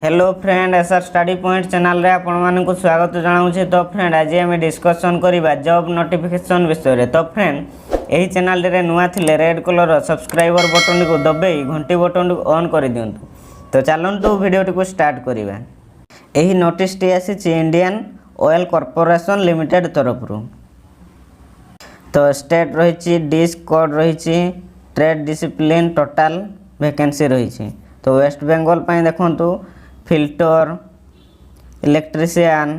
Hello friend SR study point channel रे आपण मानकु स्वागत जनाउछे। तो फ्रेंड आज आम डिस्कशन करबा जॉब नोटिफिकेशन विषय रे। तो फ्रेंड एही चैनल रे नुआ थिले रेड कलर सब्सक्राइबर बटन को दबाई घंटी बटन को ऑन कर दियंतु। तो चलंतु वीडियो को स्टार्ट करबा। एही नोटिस टी आसी इंडियन ऑयल कॉर्पोरेशन लिमिटेड तरफ रु। तो स्टेट रही डिस कोड रही ट्रेड डिसिप्लिन टोटल वैकेंसी रही। तो वेस्ट बेंगल पाई देखंतु fitter electrician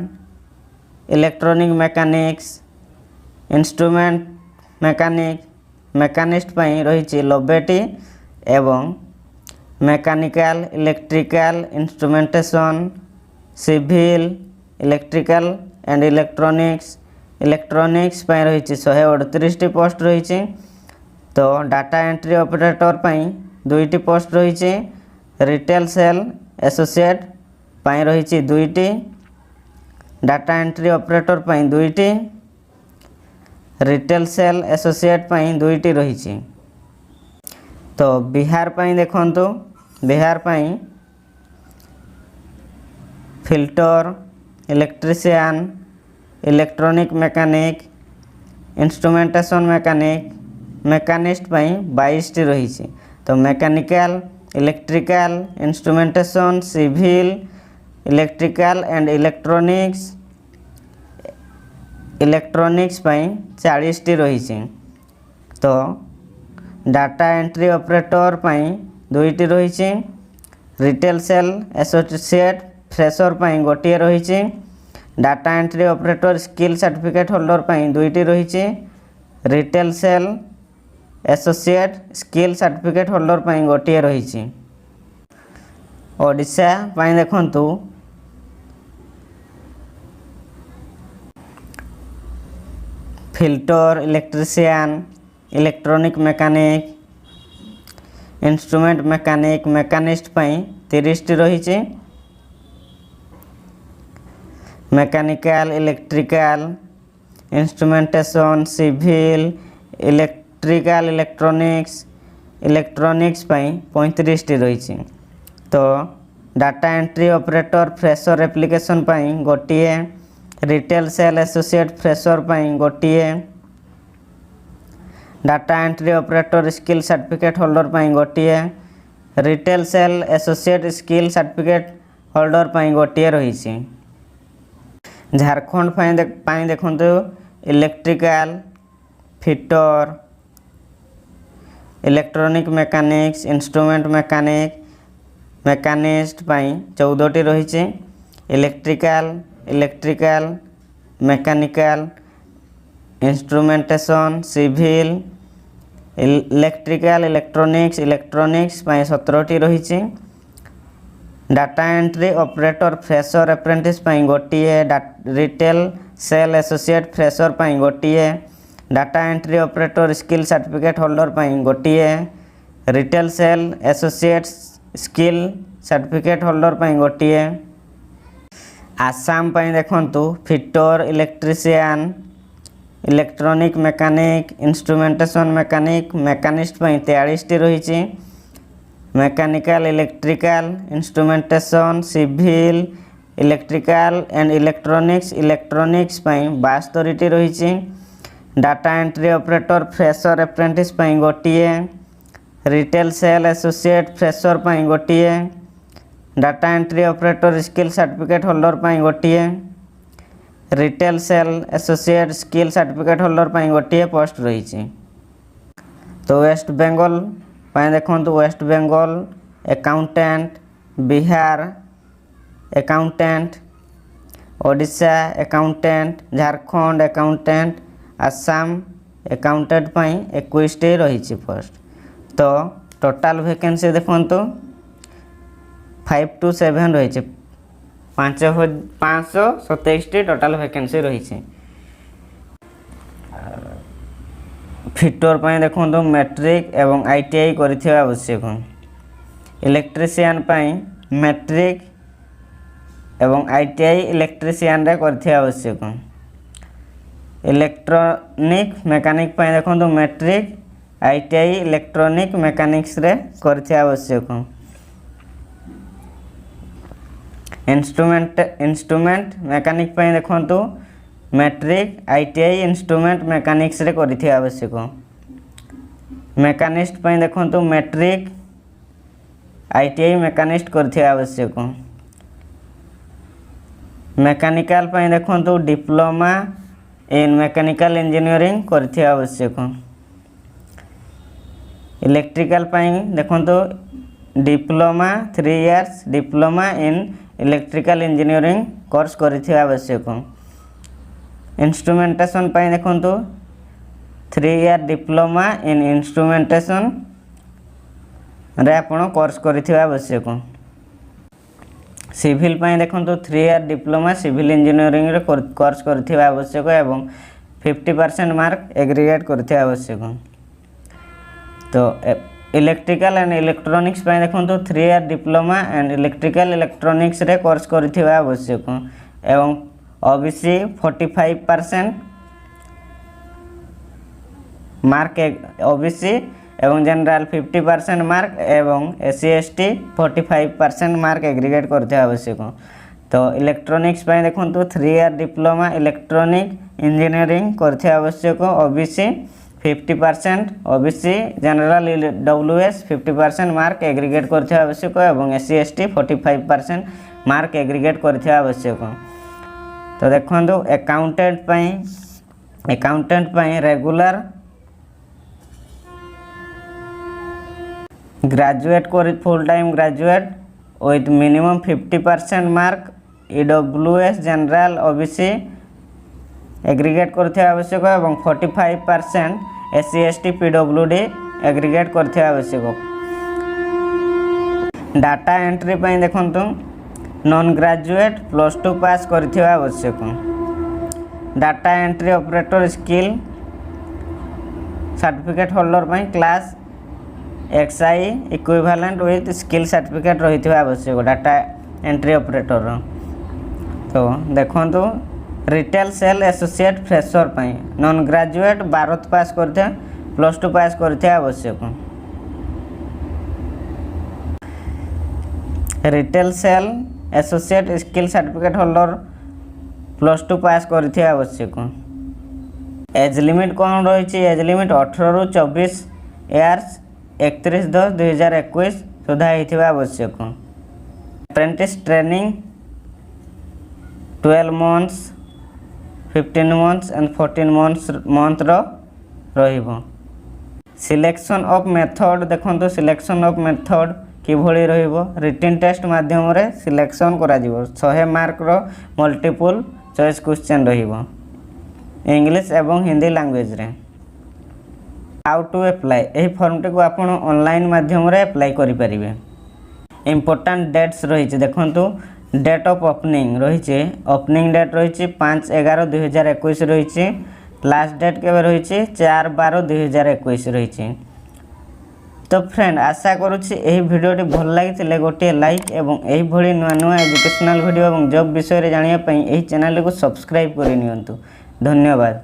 electronic mechanics instrument mechanic machinist पाई रही 90टी एवं mechanical electrical instrumentation civil electrical and electronics पाई रही 138टी पोस्ट रही। तो डाटा एंट्री ऑपरेटर पाई 2टी पोस्ट रही। रिटेल सेल एसोसिएट पाई रही 2टी डाटा एंट्री ऑपरेटर पाई 2टी रिटेल सेल एसोसिएट पाई 2टी रही। तो बिहार पाई देखंतु बिहार पाई fitter electrician electronic mechanic instrumentation mechanic machinist पाई 22टी रही। तो mechanical electrical instrumentation civil electrical and electronics पाई 40टी रही। तो डाटा एंट्री ऑपरेटर पाई 2टी रही। रिटेल सेल एसोसिएट फ्रेशर पाई 1टी रही। Data entry operator skill certificate holder पाई 2टी रही। Retail sale associate skill certificate holder पाई 1टी रही। ओडिशा पाई देखंतु fitter electrician electronic mechanic instrument mechanic machinist पाई 30टी रही। Mechanical electrical instrumentation civil electrical electronics पाई 35टी रही। तो data entry operator fresher application पाई 1टी रिटेल सेल एसोसिएट फ्रेशर पाई 1टी data entry operator skill certificate holder पाई 1टी retail sale associate skill certificate holder पाई 1टी रही। झारखंड पाई देखंतु electrical fitter electronic mechanics instrument mechanic machinist पाई 14टी रही। Electrical mechanical instrumentation civil electrical electronics पाई 17टी रही। Data entry operator fresher apprentice पाई 1टी रिटेल सेल एसोसिएट फ्रेशर पाई 1टी data entry operator skill certificate holder पाई 1टी retail sale associate skill certificate holder पाई 1टी। आसाम पाई देखंतु fitter electrician electronic mechanic instrumentation mechanic machinist पाई 43टी रही। Mechanical electrical instrumentation civil electrical and electronics पाई 72टी रही। Data entry operator fresher apprentice पाई 1टी रिटेल सेल एसोसिएट फ्रेशर पाई 1टी data entry operator skill certificate holder पाई 1टी retail sale associate skill certificate holder पाई 1टी पोस्ट रही। तो वेस्ट बेंगल पाई देखंतु West Bengal accountant Bihar accountant Odisha accountant Jharkhand accountant Assam accountant पाई 21टी रही पोस्ट। तो टोटाल वैकेंसी देखंतु 5 to 7 रही 527टी टोटाल वैकेंसी रही। फिटर पाई देखंतु मैट्रिक एवं आईटीआई करिथिबा आवश्यक। इलेक्ट्रीशियन पाई मैट्रिक एवं आईटीआई इलेक्ट्रीशियन रे करिथिबा आवश्यक। इलेक्ट्रॉनिक मैकेनिक पाई देखंतु मैट्रिक आईटीआई इलेक्ट्रॉनिक मैकेनिक्स रे करथिबा आवश्यक। इंस्ट्रूमेंट मेकानिक पे देखंतु मैट्रिक आईटीआई इंस्ट्रूमेंट मेकानिक्स रे करिथिया आवश्यक। मेकानिस्ट पे देखंतु मैट्रिक आईटीआई मेकानिस्ट करिथिया आवश्यक। मेकानिकल पे देखंतु डिप्लोमा इन मैकेनिकल इंजीनियरिंग करिथिया आवश्यक। इलेक्ट्रिकल पे देखंतु diploma 3 years diploma in electrical engineering course करिथिया आवश्यक। इंस्ट्रूमेंटेशन पे देखंतु 3 इयर डिप्लोमा इन इंस्ट्रूमेंटेशन रे आपण कोर्स करिथिया आवश्यक। सिविल पे देखंतु 3 इयर डिप्लोमा सिविल इंजीनियरिंग रे कोर्स करिथिया आवश्यक एवं 50% मार्क एग्रीगेट करिथिया आवश्यक। तो इलेक्ट्रिकल एंड इलेक्ट्रॉनिक्स पे देखंतु 3 year diploma and electrical electronics रे कोर्स करिथिया आवश्यक एवं ओबीसी 45% मार्क ओबीसी एवं जनरल 50% मार्क एवं एससी एसटी 45% मार्क एग्रीगेट करते आवश्यक। तो इलेक्ट्रॉनिक्स पे देखंतु 3 इयर डिप्लोमा इलेक्ट्रॉनिक इंजीनियरिंग करते आवश्यक। OBC 50% OBC general WS 50% mark aggregate करते आवश्यक एवं एससी एसटी 45% मार्क एग्रीगेट करते आवश्यक। तो देखंतु अकाउंटेंट पे regular graduate full time graduate with minimum 50% mark EWS general OBC aggregate करते आवश्यक एवं 45% एससी एसटी पीडब्ल्यूडी एग्रीगेट करते आवश्यक। डाटा एंट्री पे देखंतु नॉन ग्रेजुएट +2 पास करते आवश्यक। Data entry operator skill certificate holder पे class XI equivalent with skill certificate रही आवश्यक डाटा एंट्री ऑपरेटर। तो देखंतु रिटेल सेल एसोसिएट फ्रेशर पे नॉन ग्रेजुएट 12th पास करते +2 पास करते आवश्यक। Retail sale associate skill certificate holder +2 pass करते आवश्यक। एज लिमिट कौन रही? एज लिमिट 18 ରୁ 24 इयर्स 31/10/2021 सुधा होता आवश्यक। Apprentice training 12 months 15 months and 14 month रहिबो। सिलेक्शन ऑफ मेथड देखंतु सिलेक्शन ऑफ मेथड किभଳି रहिबो रिटन टेस्ट माध्यम रे सिलेक्शन करा जिवो। 100 मार्क रो मल्टीपल चॉइस क्वेश्चन रहिबो इंग्लिश एवं हिंदी लैंग्वेज रे। हाउ टू अप्लाई एही फॉर्म टी को आपण ऑनलाइन माध्यम रे अप्लाई करि परिबे। इंपोर्टेंट डेट्स रही देखंतु डेट ऑफ ओपनिंग रही ओपनिंग डेट रही 5/11/2021 रही। लास्ट डेट केबे रही 4/12/2021 रही। तो फ्रेंड आशा करुच्ची यही भिडियोटी भल लगी गोटे लाइक एवं यही भली नुआ नुआ एजुकेशनल वीडियो और जॉब विषय में जानापी यही चैनल को सब्सक्राइब करनी। धन्यवाद।